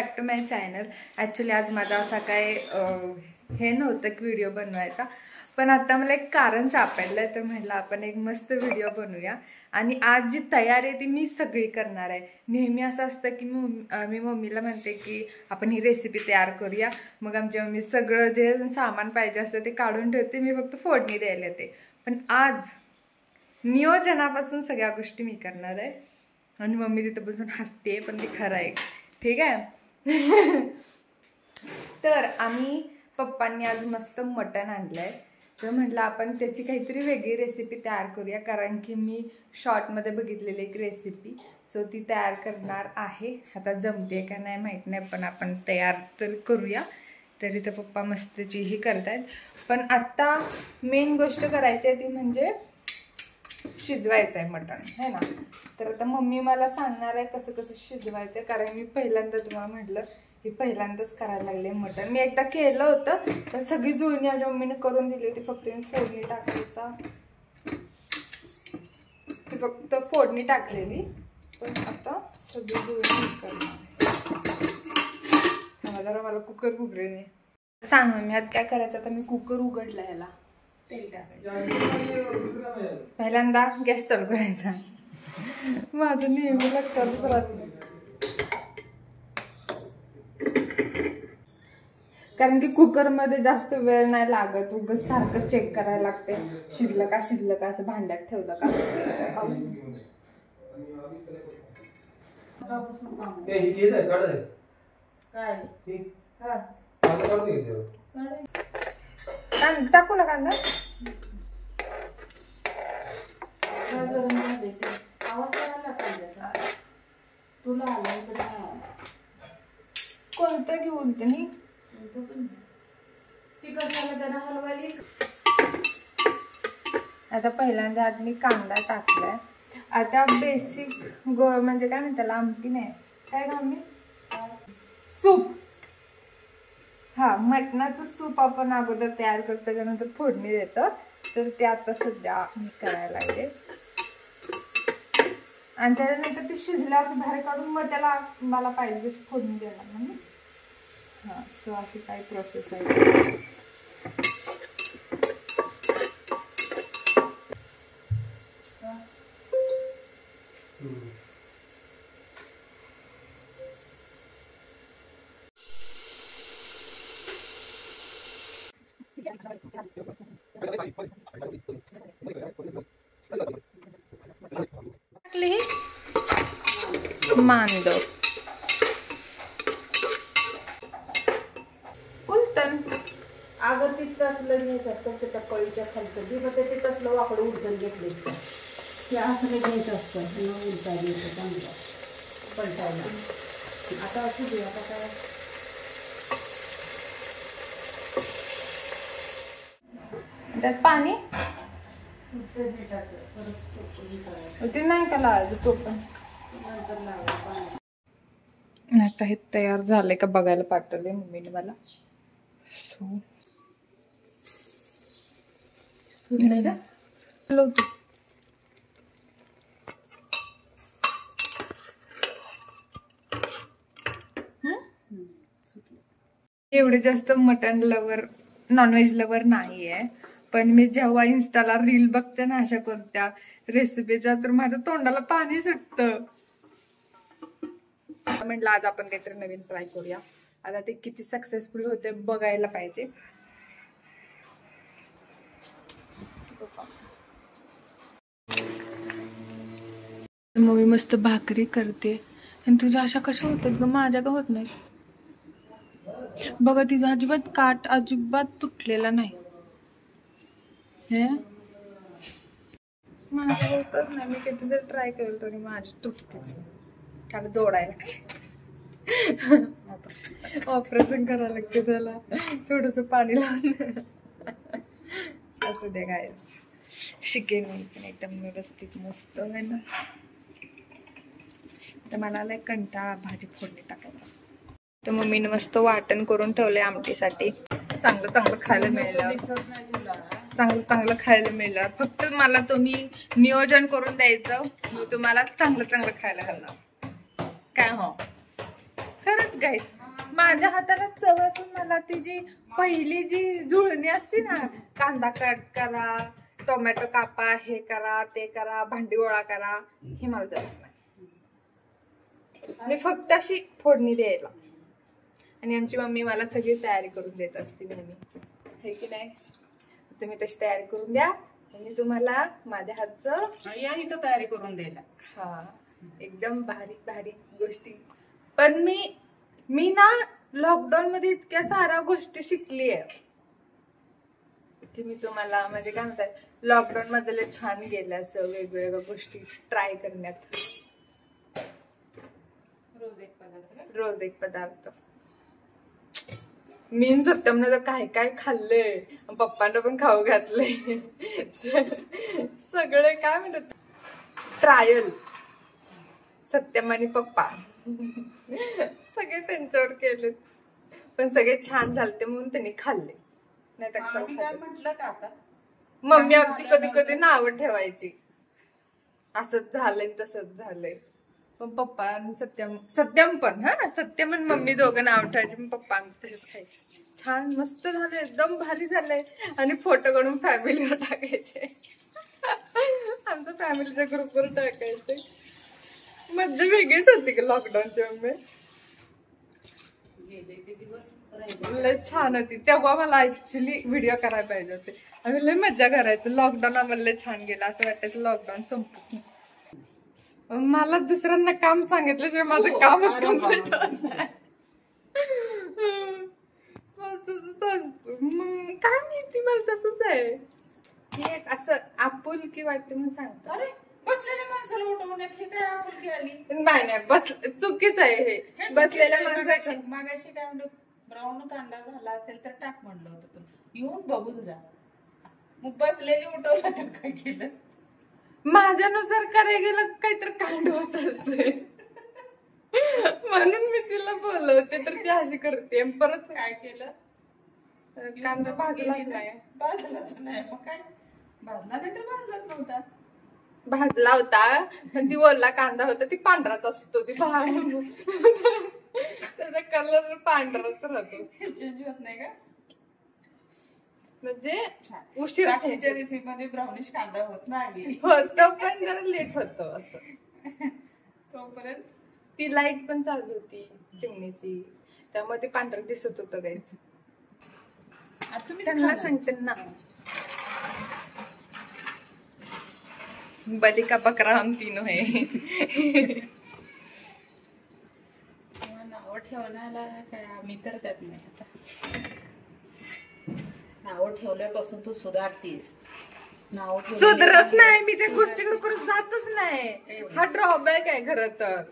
Back to my channel. Actually आज माझा असा काय हे नव्हतं की व्हिडिओ बनवायचा, पण आता मला एक कारण सापडलं, तर म्हटलं आपण एक मस्त व्हिडिओ बनवूया. आणि आज जी तयारी आहे ती मी सगळी करणार आहे. नेहमी असं असतं की मी मम्मीला म्हणते की आपण ही रेसिपी तयार करूया, मग आमची मम्मी सगळं जे सामान पाहिजे असतं ते काढून ठेवते, मी फक्त फोडणी द्यायला येते. पण आज नियोजनापासून सगळ्या गोष्टी मी करणार आहे. आणि मम्मी तिथं बसून हसते, पण ते खरं आहे. ठीक आहे. तर आम्ही पप्पांनी आज मस्त मटण आणलंय, तर म्हटलं आपण त्याची काहीतरी वेगळी रेसिपी तयार करूया, कारण की मी शॉर्टमध्ये बघितलेली एक रेसिपी, सो ती तयार करणार आहे. आता जमते का नाही माहीत नाही, पण आपण तयार तर करूया. तरी तर पप्पा मस्तची ही करतायत. पण आत्ता मेन गोष्ट करायची आहे ती म्हणजे शिजवायचं आहे मटण, है ना. तर आता मम्मी मला सांगणार आहे कसं कसं शिजवायचं, कारण मी पहिल्यांदा तुम्हाला म्हटलं की पहिल्यांदाच करायला लागले मटण. मी एकदा केलं होतं, तर सगळी जुळणी माझ्या मम्मीने करून दिली होती, फक्त मी फोडणी टाकायचा, ती फक्त फोडणी टाकलेली. पण आता सगळी जुळणी करणार. जरा मला कुकर उघडे नाही. सांग मी आता काय करायचं. आता मी कुकर उघडला, याला तेल टाकायचं. पहिल्यांदा गॅस चालू करायचा. माझं नेहमी लक्षातच राहत नाही, कारण की कुकरमध्ये जास्त वेळ नाही लागत. उगाच सारखं चेक करायला लागते, शिजलं का असं भांड्यात ठेवलं का. टाकू ना कांदा. कोणतं घेऊन तुम्ही आता पहिल्यांदा आज मी कांदा टाकलाय. आता बेसिक म्हणजे काय म्हणतात, आमटी नाही काय मम्मी, सूप. हा, मटणाचं सूप आपण अगोदर तयार करतो, त्याच्यानंतर फोडणी देतो. तर ते आता सध्या मी करायला लागले. आणि त्याच्यानंतर ते शिजल्यावर बाहेर काढून मग त्याला मला पाहिजे तशी फोडणी देणार म्हणजे. हां, सो अशी काही प्रोसेस आहे. मांद उलटन अगं ती तसलं घ्यायचं असतं, त्या कळीच्या खालचं जी होते ते तसलं वाकडं उलटून घेतले ते असं घ्यायचं असतं. उलटा घ्यायचं चांगलं पलटायला. आता असू दे. आता काय त्यात पाणी सुटतं मिठाचं, ते नाही का लावायचं तो पण. आता हे तयार झालंय का बघायला पाठवले मम्मीने मला. सो एवढे जास्त मटन लवर, नॉनव्हेज लवर नाहीये, पण मी जेव्हा इन्स्टाला रील बघते ना अशा कोणत्या रेसिपीच्या, तर माझ्या तोंडाला पाणी सुटतं. म्हटलं आज आपण काहीतरी नवीन ट्राय करूया. आता ते किती सक्सेसफुल होते बघायला पाहिजे. मम्मी मस्त भाकरी करते, आणि तुझ्या अशा कशा होतात ग, माझ्या का होत नाही. बघा तिचा अजिबात काट अजिबात तुटलेला नाही. हे माझं होतच नाही. मी किती जर ट्राय केलं तरी माझी तुटतेच. त्याला जोडायला लागते. ऑपरेशन करायला लागते त्याला, थोडस पाणी लावून. असं दे काय, शिकेन मी पण एकदम व्यवस्थित मस्त आहे ना. तर मला लय कंटाळा भाजी फोडणी टाकायचा. तर मम्मीने मस्त वाटण करून ठेवलंय आमटीसाठी. चांगलं चांगलं खायला मिळालं, चांगलं खायला मिळालं. फक्त मला तुम्ही नियोजन करून द्यायचं, मी तुम्हाला चांगलं खायला घालणार. काय हो, खरंच गायचं. माझ्या हाताला चव आहे, पण मला ती जी पहिली जी जुळणी असते ना, कांदा कट करा, टोमॅटो कापा, हे करा, ते करा, भांडी गोळा करा, हे मला जमत नाही. मी फक्त अशी फोडणी द्यायला. आणि आमची मम्मी मला सगळी तयारी करून देत असते नेहमी, हे की नाही. तुम्ही तशी तयारी करून द्या, मी तुम्हाला माझ्या हातचं या इथं तयारी करून द्यायला. हा, एकदम भारी भारी गोष्टी. पण मी ना लॉकडाऊन मध्ये इतक्या साऱ्या गोष्टी शिकली आहे की मी तुम्हाला म्हणजे काय म्हणतात, लॉकडाऊन मध्ये छान गेल्या असं वेगवेगळ्या गोष्टी ट्राय करण्यात. रोज एक पदार्थ. मी सत्यमनं तर काय काय खाल्लंय, पप्पांना पण खाऊ घातले. सगळे काय म्हणतात ट्रायल. सत्यम आणि पप्पा सगळे त्यांच्यावर केले, पण सगळे छान झालते म्हणून त्यांनी खाल्ले. नाही तर म्हटलं का आता मम्मी आमची कधी कधी नावं ठेवायची, असंच झालंय तसंच झालंय. पण पप्पा आणि सत्यम पण सत्यम आणि मम्मी दोघं नाव ठेवायचे, पण पप्पा आमचे तसेच खायचे. छान मस्त झालंय, एकदम भारी झालंय. आणि फोटो काढून फॅमिलीवर टाकायचे, आमच्या फॅमिलीच्या ग्रुपवर टाकायचे. मज्जा वेगळीच होती का लॉकडाऊनची. मम्मी लय छान होती तेव्हा. मला ऍक्च्युली व्हिडिओ करायला पाहिजे होते. आम्ही लय मज्जा करायचो. लॉकडाऊन आम्हाला लय छान गेला, असं वाटायचं लॉकडाऊन संपत नाही. मला दुसऱ्यांना काम सांगितल्याशिवाय माझं कामच कम्प्लीट होत नाही. काय माहिती, मला तसंच आहे. हे असं आपुलकी वाटते म्हणून सांगतो. अरे बसलेल्या माणसाला उठवण्यात हे काय आपुलकी आली? नाही बस चुकीच आहे हे. बसलेल्या माणसाची मागाशी काय म्हणलं, ब्राऊन कांदा झाला असेल तर टाक म्हणलं होतं, तू येऊन बघून जा. मग बसलेली उठवलं तर काय केलं? माझ्यानुसार करायला गेलं काहीतरी कांड होत असते, म्हणून मी तिला बोलवते तर ती अशी करते. परत काय केलं? कांदा भाजलाच नाही. भाजलाच नाही. मग काय भाजला नाही तर भाजलाच नव्हता. भाजला होता, ती ओला कांदा होता, ती पांढराच असतो. ती त्याचा कलर पांढराच राहतो, चेंज होत नाही का? म्हणजे उशिरा रेसिपी मध्ये ब्राउनिश कांदा होत नाही, होतं पण जरा लेट होतो असं. तोपर्यंत ती लाईट पण चालू होती चिमणीची, त्यामुळे ते पांढरं दिसत होतं गायच. तुम्ही त्यांना सांगते ना, बलि का बकरा हम तीनों है. नाव ठेवण्याला काय आम्ही तर त्यात नाही. आता नाव ठेवल्यापासून तू सुधारतीस. नाव सुधरत नाही मी, त्या गोष्टीकडे परत जातच नाही. हा ड्रॉबॅक आहे खरं तर.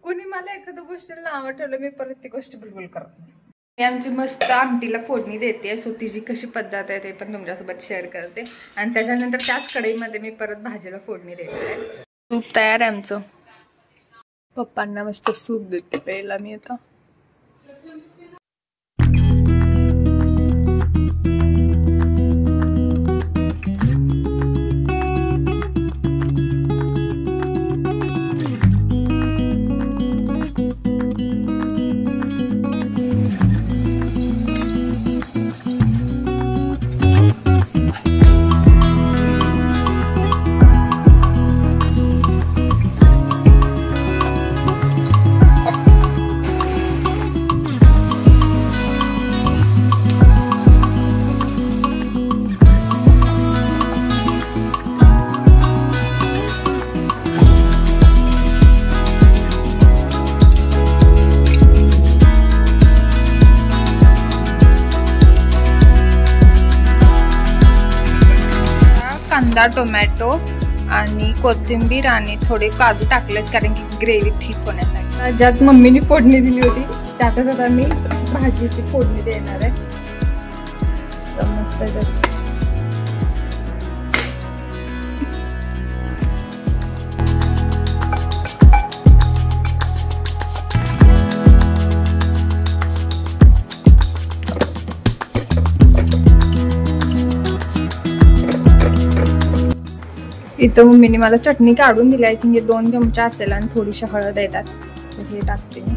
कोणी मला एखाद्या गोष्टीला नाव ठेवलं, मी परत ती गोष्ट बिलकुल करत नाही. मी आमची मस्त आमटीला फोडणी देते, सो तिची कशी पद्धत आहे ते पण तुमच्यासोबत शेअर करते. आणि त्याच्यानंतर त्याच कढईमध्ये मी परत भाजीला फोडणी देते. सूप तयार आहे आमचं. पप्पांना मस्त सूप देते प्यायला मी आता. कांदा, टोमॅटो आणि कोथिंबीर आणि थोडे काजू टाकलेत, कारण की ग्रेव्ही थिक होण्यासाठी. ज्यात मम्मीने फोडणी दिली होती त्यातच आता मी भाजीची फोडणी देणार आहे. मस्त इथं मम्मीने मला चटणी काढून दिली. आय थिंक 2 चमचा असेल आणि थोडीशी हळद येतात, हे टाकते मी.